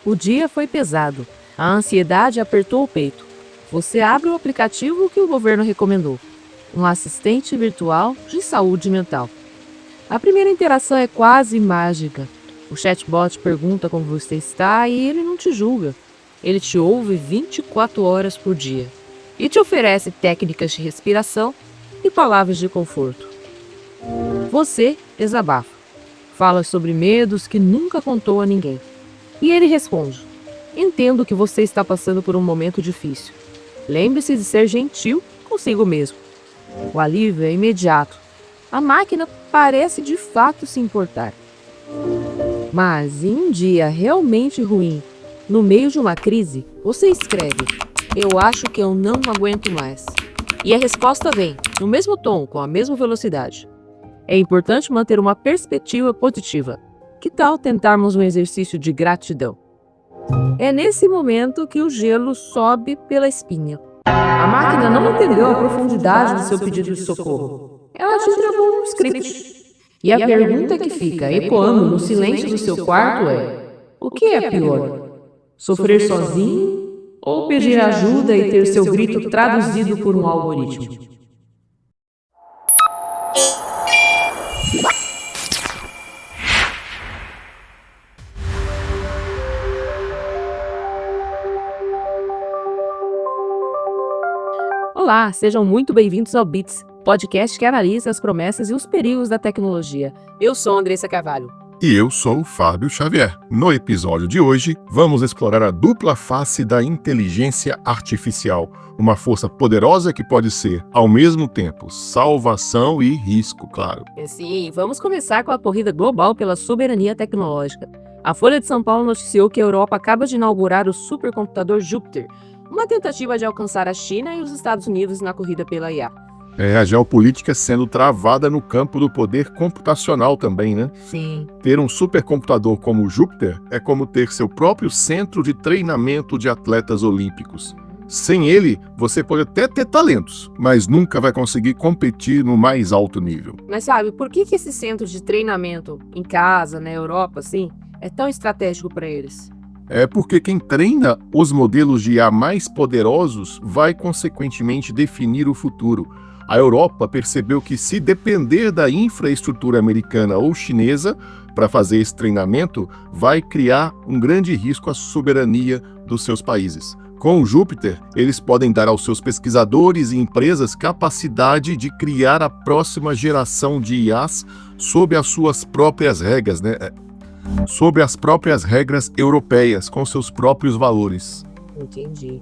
O dia foi pesado. A ansiedade apertou o peito. Você abre o aplicativo que o governo recomendou. Um assistente virtual de saúde mental. A primeira interação é quase mágica. O chatbot pergunta como você está e ele não te julga. Ele te ouve 24 horas por dia e te oferece técnicas de respiração e palavras de conforto. Você desabafa. Fala sobre medos que nunca contou a ninguém. E ele responde: entendo que você está passando por um momento difícil. Lembre-se de ser gentil consigo mesmo. O alívio é imediato. A máquina parece de fato se importar. Mas em um dia realmente ruim, no meio de uma crise, você escreve: eu acho que eu não aguento mais. E a resposta vem, no mesmo tom, com a mesma velocidade. É importante manter uma perspectiva positiva. Que tal tentarmos um exercício de gratidão? É nesse momento que o gelo sobe pela espinha. A máquina não entendeu a profundidade do seu pedido de socorro. Ela te entregou um script. E a pergunta que fica ecoando no silêncio do seu quarto é: o que é pior? Sofrer sozinho ou pedir ajuda e ter seu grito traduzido por um algoritmo? Olá, sejam muito bem-vindos ao Bits, podcast que analisa as promessas e os perigos da tecnologia. Eu sou Andressa Carvalho. E eu sou o Fábio Xavier. No episódio de hoje, vamos explorar a dupla face da inteligência artificial, uma força poderosa que pode ser, ao mesmo tempo, salvação e risco, claro. Sim, vamos começar com a corrida global pela soberania tecnológica. A Folha de São Paulo noticiou que a Europa acaba de inaugurar o supercomputador Júpiter, uma tentativa de alcançar a China e os Estados Unidos na corrida pela IA. A geopolítica sendo travada no campo do poder computacional também, né? Sim. Ter um supercomputador como o Júpiter é como ter seu próprio centro de treinamento de atletas olímpicos. Sem ele, você pode até ter talentos, mas nunca vai conseguir competir no mais alto nível. Mas sabe, por que esse centro de treinamento em casa, na Europa, assim, é tão estratégico para eles? É porque quem treina os modelos de IA mais poderosos vai, consequentemente, definir o futuro. A Europa percebeu que, se depender da infraestrutura americana ou chinesa para fazer esse treinamento, vai criar um grande risco à soberania dos seus países. Com o Júpiter, eles podem dar aos seus pesquisadores e empresas capacidade de criar a próxima geração de IAs sob as suas próprias regras, né? Sob as próprias regras europeias, com seus próprios valores. Entendi.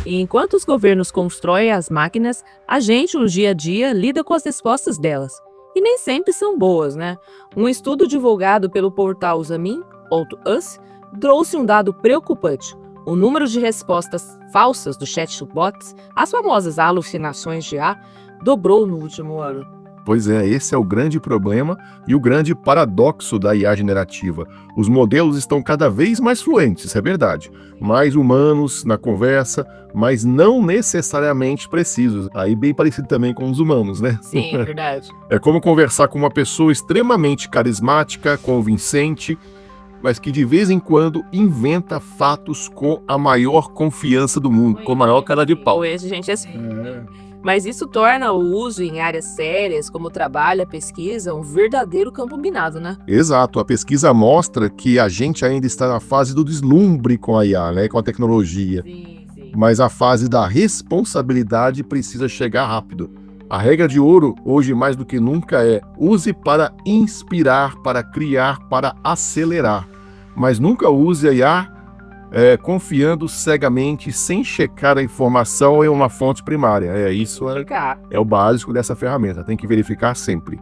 E enquanto os governos constroem as máquinas, a gente, no dia a dia, lida com as respostas delas. E nem sempre são boas, né? Um estudo divulgado pelo portal Zamin.us trouxe um dado preocupante. O número de respostas falsas do chatbots, as famosas alucinações de IA, dobrou no último ano. Pois é, esse é o grande problema e o grande paradoxo da IA generativa. Os modelos estão cada vez mais fluentes, isso é verdade. Mais humanos na conversa, mas não necessariamente precisos. Aí bem parecido também com os humanos, né? Sim, é verdade. É como conversar com uma pessoa extremamente carismática, convincente, mas que de vez em quando inventa fatos com a maior confiança do mundo, com a maior cara de pau. Hoje, gente, é assim. Mas isso torna o uso em áreas sérias, como o trabalho, a pesquisa, um verdadeiro campo minado, né? Exato, a pesquisa mostra que a gente ainda está na fase do deslumbre com a IA, né, com a tecnologia. Sim. Mas a fase da responsabilidade precisa chegar rápido. A regra de ouro, hoje mais do que nunca, é: use para inspirar, para criar, para acelerar. Mas nunca use a IA confiando cegamente, sem checar a informação em uma fonte primária. Isso é o básico dessa ferramenta, tem que verificar sempre.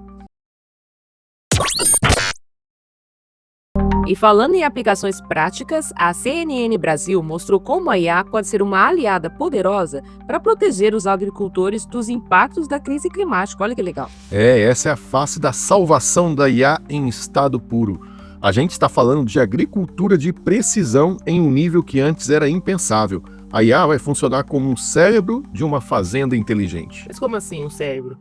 E falando em aplicações práticas, a CNN Brasil mostrou como a IA pode ser uma aliada poderosa para proteger os agricultores dos impactos da crise climática. Olha que legal. Essa é a face da salvação da IA em estado puro. A gente está falando de agricultura de precisão em um nível que antes era impensável. A IA vai funcionar como um cérebro de uma fazenda inteligente. Mas como assim, um cérebro?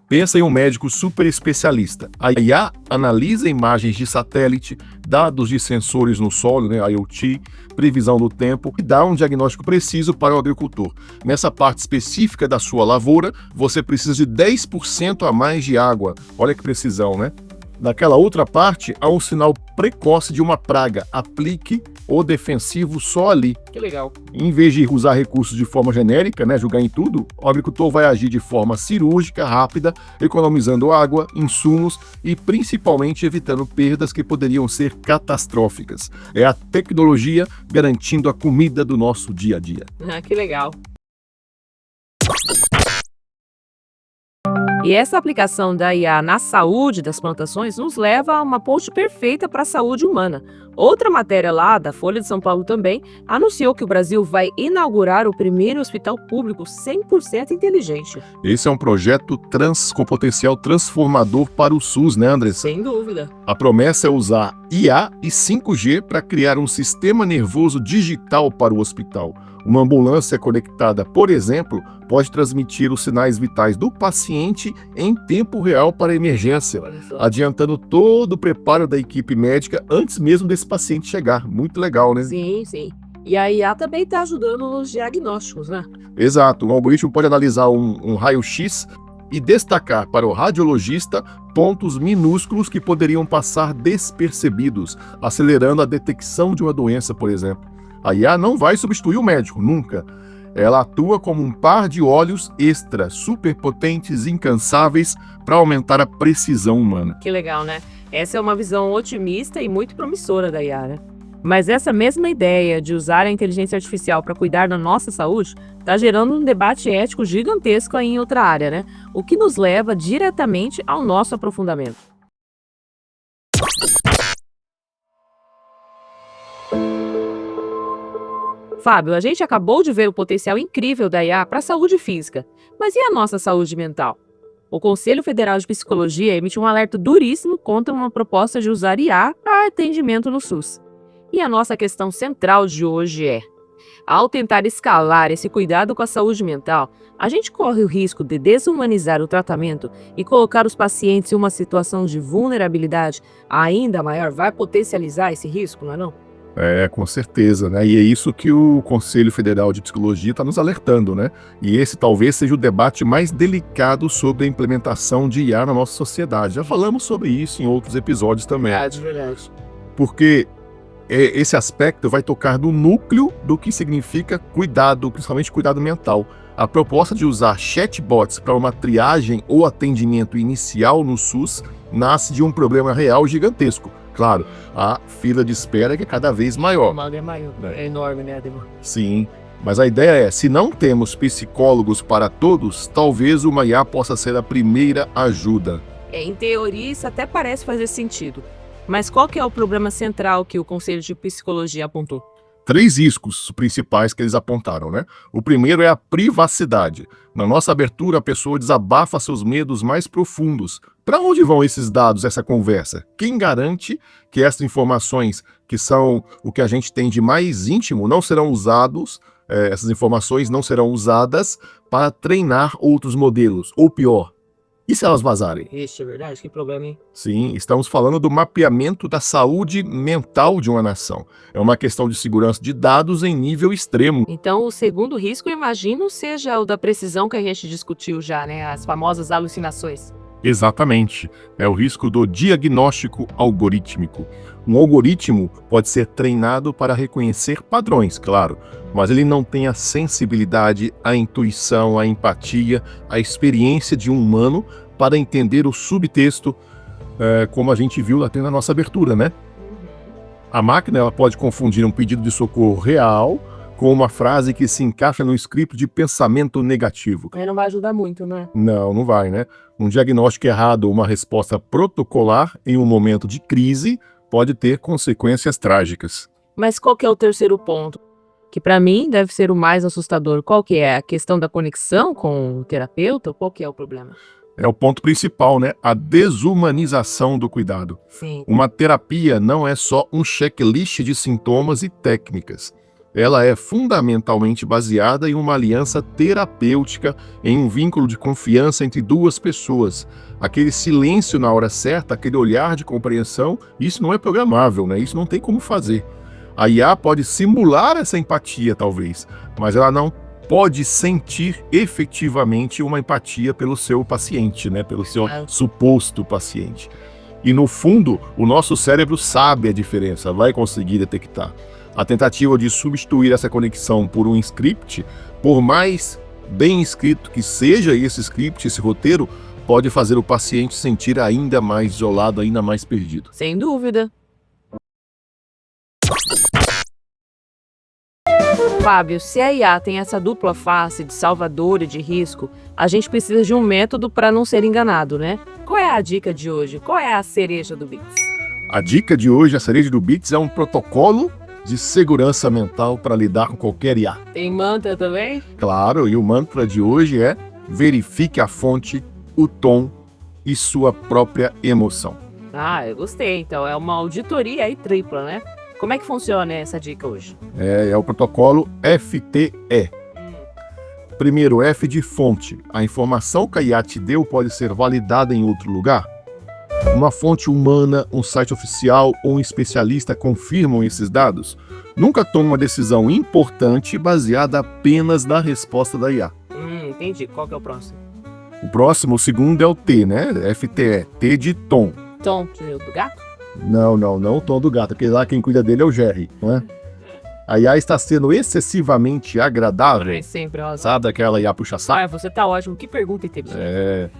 Pensa em um médico super especialista. A IA analisa imagens de satélite, dados de sensores no solo, IoT, previsão do tempo, e dá um diagnóstico preciso para o agricultor. Nessa parte específica da sua lavoura, você precisa de 10% a mais de água. Olha que precisão, né? Naquela outra parte, há um sinal precoce de uma praga. Aplique o defensivo só ali. Que legal. Em vez de usar recursos de forma genérica, jogar em tudo, o agricultor vai agir de forma cirúrgica, rápida, economizando água, insumos e principalmente evitando perdas que poderiam ser catastróficas. É a tecnologia garantindo a comida do nosso dia a dia. Ah, que legal. E essa aplicação da IA na saúde das plantações nos leva a uma ponte perfeita para a saúde humana. Outra matéria lá, da Folha de São Paulo também, anunciou que o Brasil vai inaugurar o primeiro hospital público 100% inteligente. Esse é um projeto com potencial transformador para o SUS, né, Andressa? Sem dúvida. A promessa é usar IA e 5G para criar um sistema nervoso digital para o hospital. Uma ambulância conectada, por exemplo, pode transmitir os sinais vitais do paciente em tempo real para a emergência, adiantando todo o preparo da equipe médica antes mesmo desse paciente chegar. Muito legal, né? Sim, sim. E a IA também está ajudando nos diagnósticos, né? Exato. Um algoritmo pode analisar um raio-x e destacar para o radiologista pontos minúsculos que poderiam passar despercebidos, acelerando a detecção de uma doença, por exemplo. A IA não vai substituir o médico, nunca. Ela atua como um par de olhos extra, superpotentes, incansáveis, para aumentar a precisão humana. Que legal, né? Essa é uma visão otimista e muito promissora da IA, né? Mas essa mesma ideia de usar a inteligência artificial para cuidar da nossa saúde está gerando um debate ético gigantesco aí em outra área, né? O que nos leva diretamente ao nosso aprofundamento. Fábio, a gente acabou de ver o potencial incrível da IA para a saúde física, mas e a nossa saúde mental? O Conselho Federal de Psicologia emitiu um alerta duríssimo contra uma proposta de usar IA para atendimento no SUS. E a nossa questão central de hoje é: ao tentar escalar esse cuidado com a saúde mental, a gente corre o risco de desumanizar o tratamento e colocar os pacientes em uma situação de vulnerabilidade ainda maior. Vai potencializar esse risco, não é não? Com certeza, né? E é isso que o Conselho Federal de Psicologia está nos alertando, né? E esse talvez seja o debate mais delicado sobre a implementação de IA na nossa sociedade. Já falamos sobre isso em outros episódios também. Verdade. Porque esse aspecto vai tocar no núcleo do que significa cuidado, principalmente cuidado mental. A proposta de usar chatbots para uma triagem ou atendimento inicial no SUS nasce de um problema real gigantesco. Claro, a fila de espera é cada vez maior. É maior, é enorme, né, Ademar? Sim, mas a ideia é, se não temos psicólogos para todos, talvez uma IA possa ser a primeira ajuda. Em teoria, isso até parece fazer sentido. Mas qual que é o problema central que o Conselho de Psicologia apontou? 3 riscos principais que eles apontaram, né? O primeiro é a privacidade. Na nossa abertura, a pessoa desabafa seus medos mais profundos. Para onde vão esses dados, essa conversa? Quem garante que essas informações, que são o que a gente tem de mais íntimo, não serão usados, essas informações não serão usadas para treinar outros modelos? Ou pior, e se elas vazarem? Ixi, é verdade? Que problema, hein? Sim, estamos falando do mapeamento da saúde mental de uma nação. É uma questão de segurança de dados em nível extremo. Então, o segundo risco, eu imagino, seja o da precisão que a gente discutiu já, né? As famosas alucinações. Exatamente. É o risco do diagnóstico algorítmico. Um algoritmo pode ser treinado para reconhecer padrões, claro, mas ele não tem a sensibilidade, a intuição, a empatia, a experiência de um humano para entender o subtexto, como a gente viu até na nossa abertura, né? A máquina ela pode confundir um pedido de socorro real com uma frase que se encaixa no script de pensamento negativo. Não vai ajudar muito, né? Não vai, né? Um diagnóstico errado ou uma resposta protocolar em um momento de crise pode ter consequências trágicas. Mas qual que é o terceiro ponto? Que para mim deve ser o mais assustador. Qual que é? A questão da conexão com o terapeuta? Qual que é o problema? É o ponto principal, né? A desumanização do cuidado. Sim. Uma terapia não é só um checklist de sintomas e técnicas. ela é fundamentalmente baseada em uma aliança terapêutica, em um vínculo de confiança entre duas pessoas. Aquele silêncio na hora certa, aquele olhar de compreensão, isso não é programável, né? Isso não tem como fazer. A IA pode simular essa empatia, talvez, mas ela não pode sentir efetivamente uma empatia pelo seu paciente, né? Pelo seu suposto paciente. E no fundo, o nosso cérebro sabe a diferença, vai conseguir detectar. A tentativa de substituir essa conexão por um script, por mais bem escrito que seja esse script, esse roteiro, pode fazer o paciente sentir ainda mais isolado, ainda mais perdido. Sem dúvida. Fábio, se a IA tem essa dupla face de salvador e de risco, a gente precisa de um método para não ser enganado, né? Qual é a dica de hoje? Qual é a cereja do Bits? A dica de hoje, a cereja do Bits, é um protocolo de segurança mental para lidar com qualquer IA. Tem mantra também? Claro, e o mantra de hoje é: verifique a fonte, o tom e sua própria emoção. Ah, eu gostei. Então é uma auditoria aí tripla, né? Como é que funciona essa dica hoje? É o protocolo FTE. Primeiro, F de fonte. A informação que a IA te deu pode ser validada em outro lugar? Uma fonte humana, um site oficial ou um especialista confirmam esses dados? Nunca tome uma decisão importante baseada apenas na resposta da IA. Entendi. Qual que é o próximo? O segundo é o T, né? FTE, T de tom. Tom do gato? Não o tom do gato, porque lá quem cuida dele é o Jerry, né? A IA está sendo excessivamente agradável. Sempre, ó. Sabe aquela IA puxa-saco? Você tá ótimo. Que pergunta inteligente.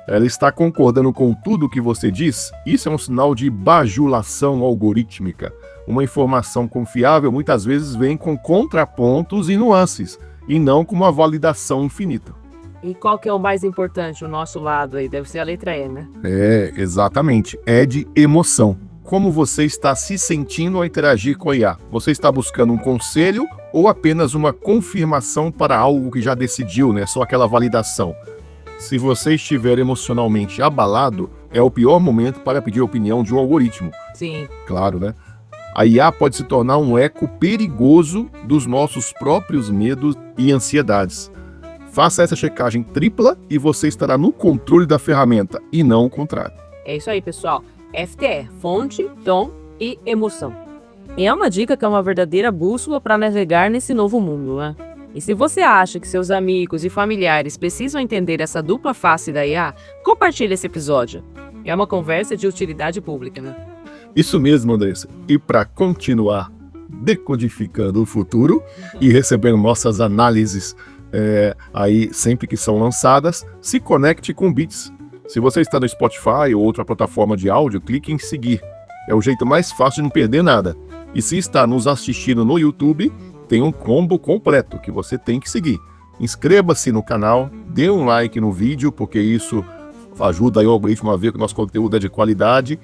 Ela está concordando com tudo o que você diz? Isso é um sinal de bajulação algorítmica. Uma informação confiável muitas vezes vem com contrapontos e nuances, e não com uma validação infinita. E qual que é o mais importante, o nosso lado aí? Deve ser a letra E, né? Exatamente. É de emoção. Como você está se sentindo ao interagir com a IA? Você está buscando um conselho ou apenas uma confirmação para algo que já decidiu, né? Só aquela validação. Se você estiver emocionalmente abalado, é o pior momento para pedir a opinião de um algoritmo. Sim. Claro, né? A IA pode se tornar um eco perigoso dos nossos próprios medos e ansiedades. Faça essa checagem tripla e você estará no controle da ferramenta, e não o contrário. É isso aí, pessoal. FTE, fonte, tom e emoção. E é uma dica que é uma verdadeira bússola para navegar nesse novo mundo, né? E se você acha que seus amigos e familiares precisam entender essa dupla face da IA, compartilhe esse episódio. É uma conversa de utilidade pública, né? Isso mesmo, Andressa. E para continuar decodificando o futuro e recebendo nossas análises aí sempre que são lançadas, se conecte com Bits. Se você está no Spotify ou outra plataforma de áudio, clique em seguir. É o jeito mais fácil de não perder nada. E se está nos assistindo no YouTube, tem um combo completo que você tem que seguir. Inscreva-se no canal, dê um like no vídeo, porque isso ajuda aí o algoritmo a ver que o nosso conteúdo é de qualidade,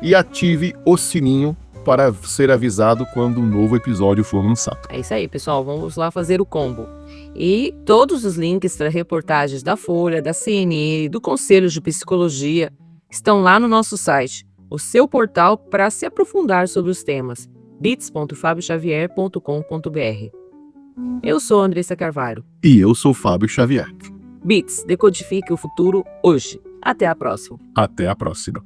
e ative o sininho para ser avisado quando um novo episódio for lançado. É isso aí, pessoal. Vamos lá fazer o combo. E todos os links para reportagens da Folha, da CNN, do Conselho de Psicologia estão lá no nosso site, o seu portal para se aprofundar sobre os temas, bits.fabioxavier.com.br. Eu sou Andressa Carvalho. E eu sou Fábio Xavier. Bits, decodifique o futuro hoje. Até a próxima. Até a próxima.